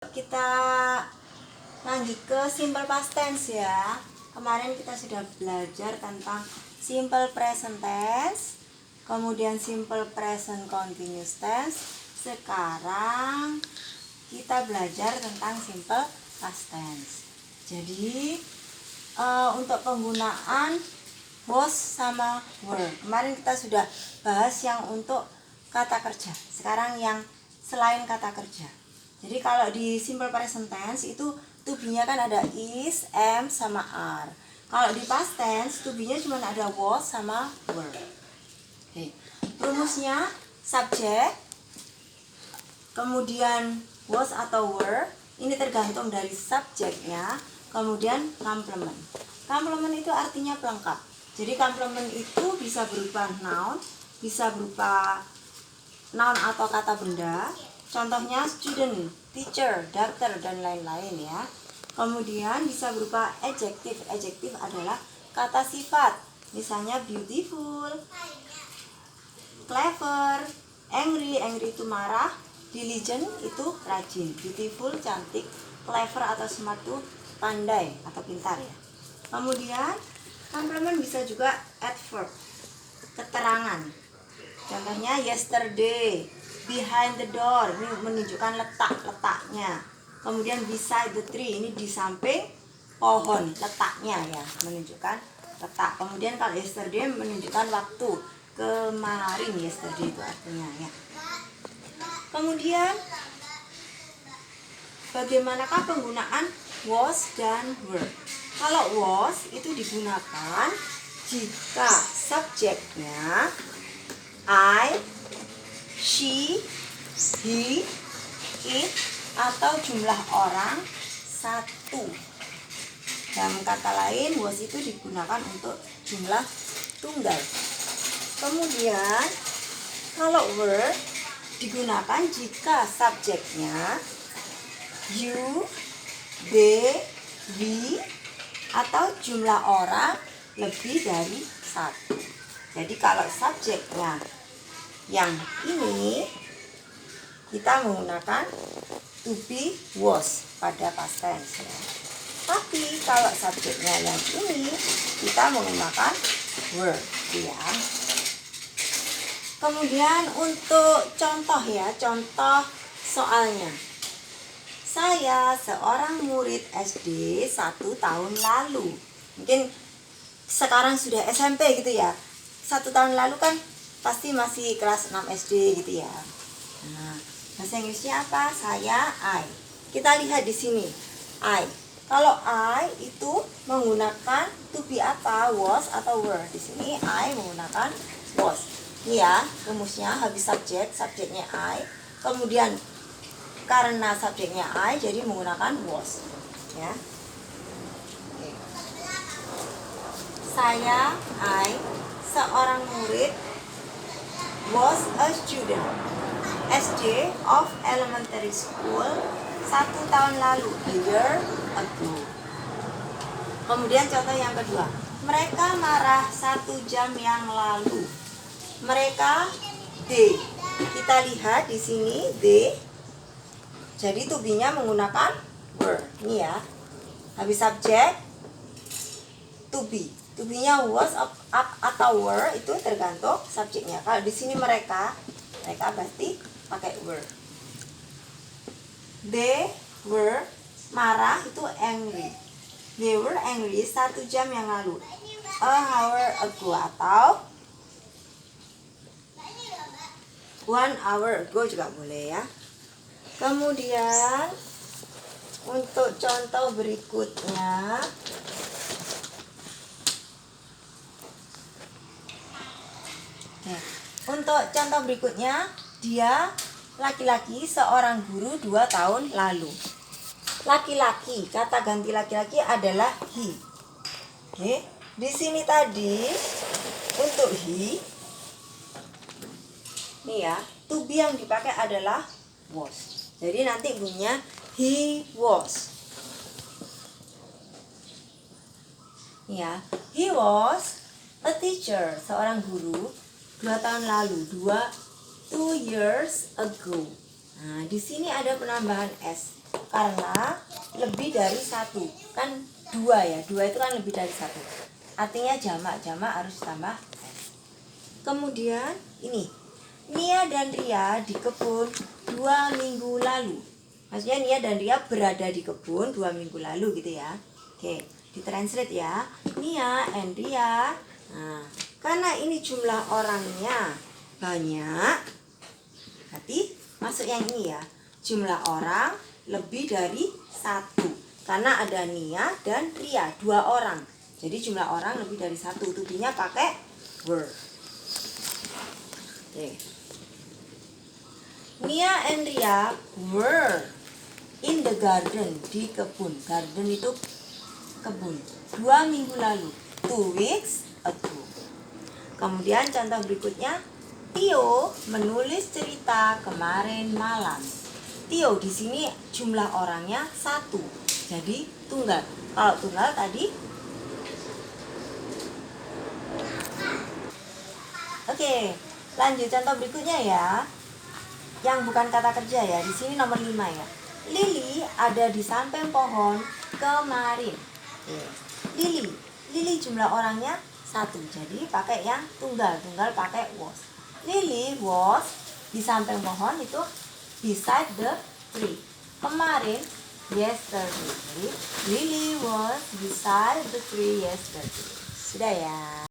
Kita lanjut ke simple past tense ya. Kemarin kita sudah belajar tentang simple present tense, kemudian simple present continuous tense. Sekarang kita belajar tentang simple past tense. Jadi untuk penggunaan was sama were, kemarin kita sudah bahas yang untuk kata kerja. Sekarang yang selain kata kerja. Jadi kalau di simple present tense itu to be-nya kan ada is, am, sama are. Kalau di past tense to be-nya cuma ada was sama were. Oke. Rumusnya subject, kemudian was atau were, ini tergantung dari subjeknya, kemudian complement. Complement itu artinya pelengkap. Jadi complement itu bisa berupa noun, bisa berupa noun atau kata benda. Contohnya student, teacher, doctor, dan lain-lain ya. Kemudian bisa berupa adjective. Adjective adalah kata sifat. Misalnya beautiful, clever, angry. Angry itu marah. Diligent itu rajin. Beautiful, cantik. Clever atau smart itu pandai atau pintar ya. Kemudian complement bisa juga adverb, keterangan. Contohnya yesterday, behind the door, ini menunjukkan letaknya. Kemudian beside the tree, ini di samping pohon, letaknya ya, menunjukkan letak. Kemudian kalau yesterday menunjukkan waktu, kemarin, yesterday itu artinya ya. Kemudian bagaimanakah penggunaan was dan were? Kalau was itu digunakan jika subjeknya I, she, he, it, atau jumlah orang satu. Dalam kata lain, was itu digunakan untuk jumlah tunggal. Kemudian, kalau were digunakan jika subjeknya you, they, we, atau jumlah orang lebih dari satu. Jadi kalau subjeknya yang ini, kita menggunakan to be, was pada past tense ya. Tapi kalau subjeknya yang ini, kita menggunakan were ya. Kemudian untuk contoh ya, contoh soalnya. Saya seorang murid SD 1 tahun lalu. Mungkin sekarang sudah SMP gitu ya. 1 tahun lalu kan pasti masih kelas 6 SD gitu ya. Nah, bahasa Inggrisnya apa? Saya, I. Kita lihat di sini, I. Kalau I itu menggunakan to be apa? Was atau were. Di sini I menggunakan was. Ini ya, rumusnya habis subjek, subjeknya I. Kemudian karena subjeknya I, jadi menggunakan was. Ya. Oke. Saya, I, seorang murid, was a student SD of elementary school 1 tahun lalu, a year ago. Kemudian contoh yang kedua, mereka marah 1 jam yang lalu. Mereka, they. Kita lihat di sini they. Jadi to be-nya menggunakan were. Ini ya. Habis subjek to be. To be-nya was atau were itu tergantung subjeknya. Kalau di sini mereka berarti pakai were. They were marah itu angry. They were angry 1 jam yang lalu. A hour ago atau 1 hour ago juga boleh ya. Kemudian untuk contoh berikutnya, untuk contoh berikutnya, dia laki-laki seorang guru 2 tahun lalu. Laki-laki, kata ganti laki-laki adalah he. Oke, di sini tadi untuk he, nih ya, to be yang dipakai adalah was. Jadi nanti bunyinya he was. Ya, he was a teacher, seorang guru 2 tahun lalu, 2 years ago. Nah, di sini ada penambahan s. karena lebih dari satu. Kan 2 ya, 2 itu kan lebih dari satu. Artinya jamak harus tambah S. Kemudian ini, Nia dan Ria di kebun 2 minggu lalu. Maksudnya Nia dan Ria berada di kebun 2 minggu lalu gitu ya. Oke, ditranslate ya. Nia and Ria. Nah, karena ini jumlah orangnya banyak, berarti masuk yang ini ya. Jumlah orang lebih dari 1. Karena ada Nia dan Ria, 2 orang. Jadi jumlah orang lebih dari 1. To-be-nya pakai were. Oke. Nia and Ria were in the garden, di kebun. Garden itu kebun. 2 minggu lalu, 2 weeks ago. Kemudian contoh berikutnya, Tio menulis cerita kemarin malam. Tio di sini jumlah orangnya 1, jadi tunggal. Kalau tunggal tadi, oke, lanjut contoh berikutnya ya. Yang bukan kata kerja ya, di sini nomor 5 ya. Lili ada di samping pohon kemarin. Oke. Lili jumlah orangnya 1, jadi pakai yang tunggal pakai was. Lili was di samping pohon itu beside the tree. Kemarin yesterday. Jadi Lily was beside the tree yesterday. Sudah ya.